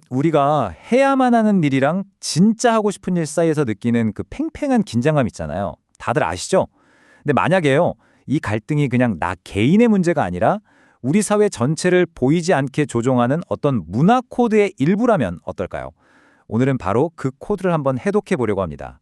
우리가 해야만 하는 일이랑 진짜 하고 싶은 일 사이에서 느끼는 그 팽팽한 긴장감 있잖아요. 다들 아시죠? 근데 만약에요, 이 갈등이 그냥 나 개인의 문제가 아니라 우리 사회 전체를 보이지 않게 조종하는 어떤 문화 코드의 일부라면 어떨까요? 오늘은 바로 그 코드를 한번 해독해 보려고 합니다.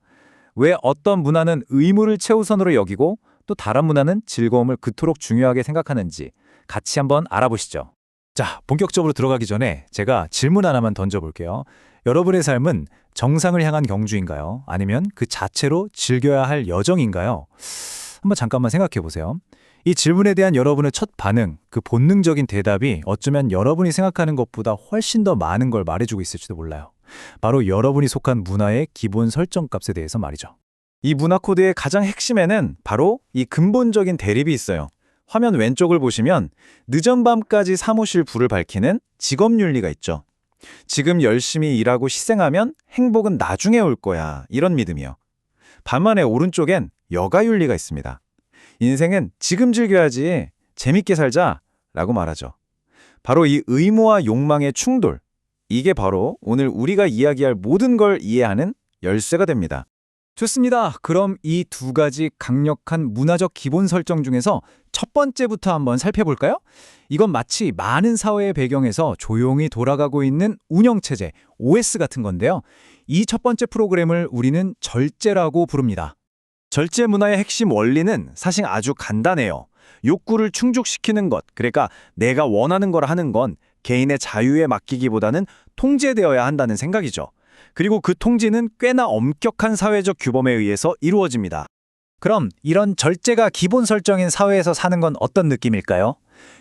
왜 어떤 문화는 의무를 최우선으로 여기고 또 다른 문화는 즐거움을 그토록 중요하게 생각하는지 같이 한번 알아보시죠. 자, 본격적으로 들어가기 전에 제가 질문 하나만 던져볼게요. 여러분의 삶은 정상을 향한 경주인가요? 아니면 그 자체로 즐겨야 할 여정인가요? 한번 잠깐만 생각해 보세요. 이 질문에 대한 여러분의 첫 반응, 그 본능적인 대답이 어쩌면 여러분이 생각하는 것보다 훨씬 더 많은 걸 말해주고 있을지도 몰라요. 바로 여러분이 속한 문화의 기본 설정값에 대해서 말이죠. 이 문화 코드의 가장 핵심에는 바로 이 근본적인 대립이 있어요. 화면 왼쪽을 보시면 늦은 밤까지 사무실 불을 밝히는 직업윤리가 있죠. 지금 열심히 일하고 희생하면 행복은 나중에 올 거야, 이런 믿음이요. 반면에 오른쪽엔 여가윤리가 있습니다. 인생은 지금 즐겨야지, 재밌게 살자 라고 말하죠. 바로 이 의무와 욕망의 충돌, 이게 바로 오늘 우리가 이야기할 모든 걸 이해하는 열쇠가 됩니다. 좋습니다. 그럼 이 두 가지 강력한 문화적 기본 설정 중에서 첫 번째부터 한번 살펴볼까요? 이건 마치 많은 사회의 배경에서 조용히 돌아가고 있는 운영체제, OS 같은 건데요. 이 첫 번째 프로그램을 우리는 절제라고 부릅니다. 절제 문화의 핵심 원리는 사실 아주 간단해요. 욕구를 충족시키는 것, 그러니까 내가 원하는 걸 하는 건 개인의 자유에 맡기기보다는 통제되어야 한다는 생각이죠. 그리고 그 통제는 꽤나 엄격한 사회적 규범에 의해서 이루어집니다. 그럼 이런 절제가 기본 설정인 사회에서 사는 건 어떤 느낌일까요?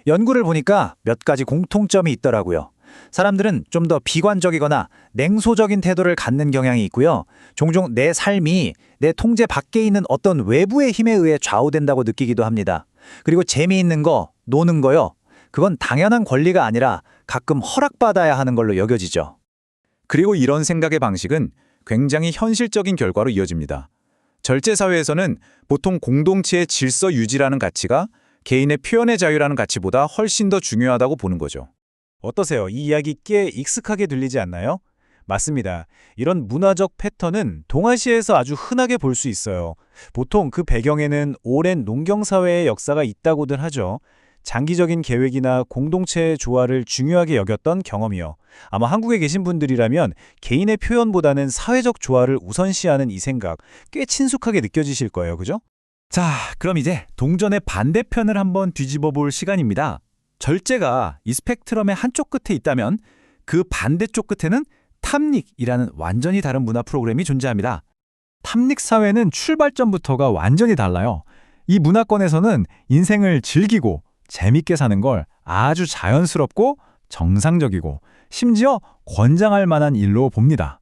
연구를 보니까 몇 가지 공통점이 있더라고요. 사람들은 좀 더 비관적이거나 냉소적인 태도를 갖는 경향이 있고요. 종종 내 삶이 내 통제 밖에 있는 어떤 외부의 힘에 의해 좌우된다고 느끼기도 합니다. 그리고 재미있는 거, 노는 거요. 그건 당연한 권리가 아니라 가끔 허락받아야 하는 걸로 여겨지죠. 그리고 이런 생각의 방식은 굉장히 현실적인 결과로 이어집니다. 절제사회에서는 보통 공동체의 질서 유지라는 가치가 개인의 표현의 자유라는 가치보다 훨씬 더 중요하다고 보는 거죠. 어떠세요? 이 이야기 꽤 익숙하게 들리지 않나요? 맞습니다. 이런 문화적 패턴은 동아시아에서 아주 흔하게 볼 수 있어요. 보통 그 배경에는 오랜 농경사회의 역사가 있다고들 하죠. 장기적인 계획이나 공동체의 조화를 중요하게 여겼던 경험이요. 아마 한국에 계신 분들이라면 개인의 표현보다는 사회적 조화를 우선시하는 이 생각 꽤 친숙하게 느껴지실 거예요. 그죠? 자, 그럼 이제 동전의 반대편을 한번 뒤집어 볼 시간입니다. 절제가 이 스펙트럼의 한쪽 끝에 있다면 그 반대쪽 끝에는 탐닉이라는 완전히 다른 문화 프로그램이 존재합니다. 탐닉 사회는 출발점부터가 완전히 달라요. 이 문화권에서는 인생을 즐기고 재밌게 사는 걸 아주 자연스럽고 정상적이고 심지어 권장할 만한 일로 봅니다.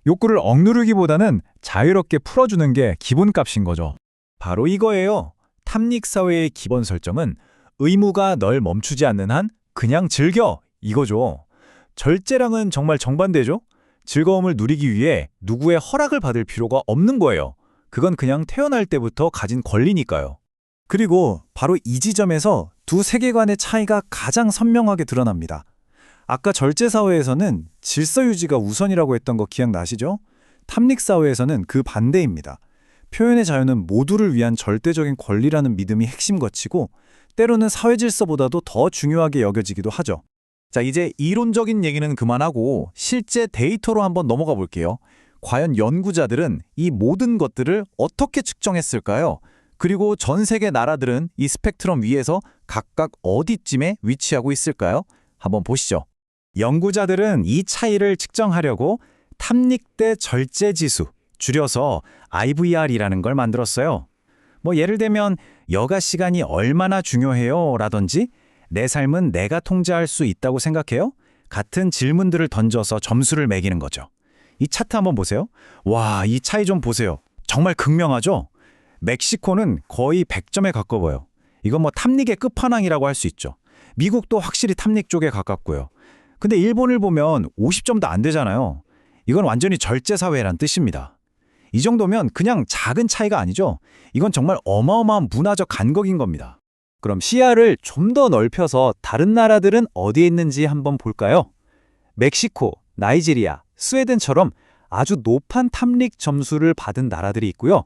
욕구를 억누르기보다는 자유롭게 풀어주는 게 기본값인 거죠. 바로 이거예요. 탐닉 사회의 기본 설정은 의무가 널 멈추지 않는 한 그냥 즐겨, 이거죠. 절제랑은 정말 정반대죠. 즐거움을 누리기 위해 누구의 허락을 받을 필요가 없는 거예요. 그건 그냥 태어날 때부터 가진 권리니까요. 그리고 바로 이 지점에서 두 세계관의 차이가 가장 선명하게 드러납니다. 아까 절제사회에서는 질서 유지가 우선이라고 했던 거 기억나시죠? 탐닉사회에서는 그 반대입니다. 표현의 자유는 모두를 위한 절대적인 권리라는 믿음이 핵심 가치고 때로는 사회 질서보다도 더 중요하게 여겨지기도 하죠. 자, 이제 이론적인 얘기는 그만하고 실제 데이터로 한번 넘어가 볼게요. 과연 연구자들은 이 모든 것들을 어떻게 측정했을까요? 그리고 전 세계 나라들은 이 스펙트럼 위에서 각각 어디쯤에 위치하고 있을까요? 한번 보시죠. 연구자들은 이 차이를 측정하려고 탐닉대 절제지수, 줄여서 IVR이라는 걸 만들었어요. 예를 들면 여가 시간이 얼마나 중요해요? 라든지 내 삶은 내가 통제할 수 있다고 생각해요? 같은 질문들을 던져서 점수를 매기는 거죠. 이 차트 한번 보세요. 와, 이 차이 좀 보세요. 정말 극명하죠? 멕시코는 거의 100점에 가까워요. 이건 탐닉의 끝판왕이라고 할 수 있죠. 미국도 확실히 탐닉 쪽에 가깝고요. 근데 일본을 보면 50점도 안 되잖아요. 이건 완전히 절제사회란 뜻입니다. 이 정도면 그냥 작은 차이가 아니죠. 이건 정말 어마어마한 문화적 간극인 겁니다. 그럼 시야를 좀 더 넓혀서 다른 나라들은 어디에 있는지 한번 볼까요? 멕시코, 나이지리아, 스웨덴처럼 아주 높은 탐닉 점수를 받은 나라들이 있고요.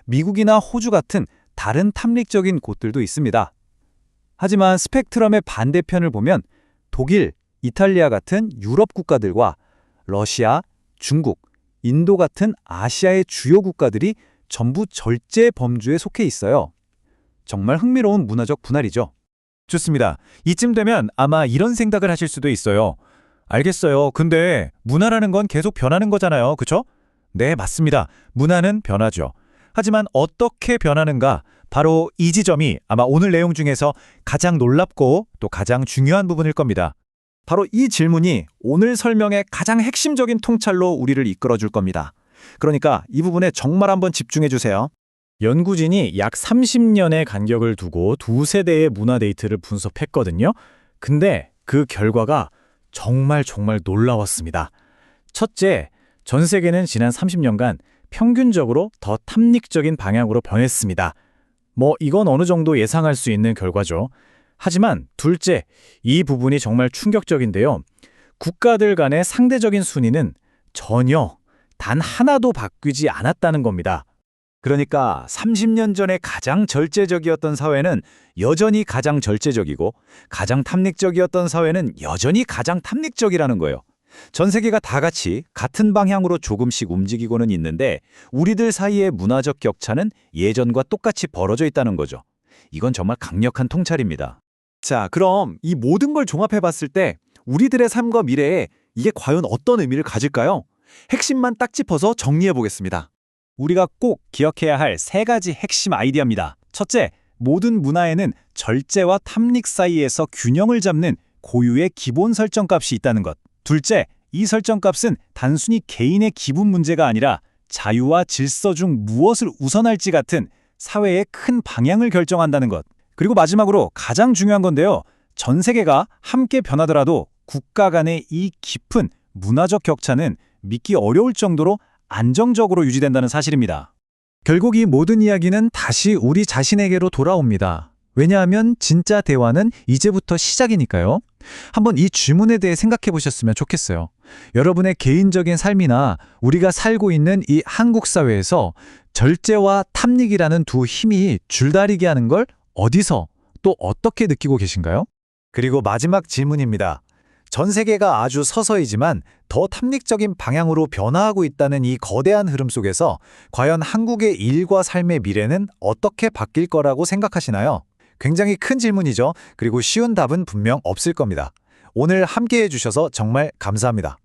미국이나 호주 같은 다른 탐닉적인 곳들도 있습니다. 하지만 스펙트럼의 반대편을 보면 독일, 이탈리아 같은 유럽 국가들과 러시아, 중국, 인도 같은 아시아의 주요 국가들이 전부 절제 범주에 속해 있어요. 정말 흥미로운 문화적 분할이죠. 좋습니다. 이쯤 되면 아마 이런 생각을 하실 수도 있어요. 알겠어요. 근데 문화라는 건 계속 변하는 거잖아요. 그쵸? 네, 맞습니다. 문화는 변하죠. 하지만 어떻게 변하는가? 바로 이 지점이 아마 오늘 내용 중에서 가장 놀랍고 또 가장 중요한 부분일 겁니다. 바로 이 질문이 오늘 설명의 가장 핵심적인 통찰로 우리를 이끌어 줄 겁니다. 그러니까 이 부분에 정말 한번 집중해 주세요. 연구진이 약 30년의 간격을 두고 두 세대의 문화 데이터를 분석했거든요. 근데 그 결과가 정말 놀라웠습니다. 첫째, 전 세계는 지난 30년간 평균적으로 더 탐닉적인 방향으로 변했습니다. 이건 어느 정도 예상할 수 있는 결과죠. 하지만 둘째, 이 부분이 정말 충격적인데요. 국가들 간의 상대적인 순위는 전혀 단 하나도 바뀌지 않았다는 겁니다. 그러니까 30년 전에 가장 절제적이었던 사회는 여전히 가장 절제적이고 가장 탐닉적이었던 사회는 여전히 가장 탐닉적이라는 거예요. 전 세계가 다 같이 같은 방향으로 조금씩 움직이고는 있는데 우리들 사이의 문화적 격차는 예전과 똑같이 벌어져 있다는 거죠. 이건 정말 강력한 통찰입니다. 자, 그럼 이 모든 걸 종합해 봤을 때 우리들의 삶과 미래에 이게 과연 어떤 의미를 가질까요? 핵심만 딱 짚어서 정리해 보겠습니다. 우리가 꼭 기억해야 할 세 가지 핵심 아이디어입니다. 첫째, 모든 문화에는 절제와 탐닉 사이에서 균형을 잡는 고유의 기본 설정값이 있다는 것. 둘째, 이 설정값은 단순히 개인의 기분 문제가 아니라 자유와 질서 중 무엇을 우선할지 같은 사회의 큰 방향을 결정한다는 것. 그리고 마지막으로 가장 중요한 건데요. 전 세계가 함께 변하더라도 국가 간의 이 깊은 문화적 격차는 믿기 어려울 정도로 안정적으로 유지된다는 사실입니다. 결국 이 모든 이야기는 다시 우리 자신에게로 돌아옵니다. 왜냐하면 진짜 대화는 이제부터 시작이니까요. 한번 이 질문에 대해 생각해 보셨으면 좋겠어요. 여러분의 개인적인 삶이나 우리가 살고 있는 이 한국 사회에서 절제와 탐닉이라는 두 힘이 줄다리기 하는 걸 어디서 또 어떻게 느끼고 계신가요? 그리고 마지막 질문입니다. 전 세계가 아주 서서히지만 더 탐닉적인 방향으로 변화하고 있다는 이 거대한 흐름 속에서 과연 한국의 일과 삶의 미래는 어떻게 바뀔 거라고 생각하시나요? 굉장히 큰 질문이죠. 그리고 쉬운 답은 분명 없을 겁니다. 오늘 함께해 주셔서 정말 감사합니다.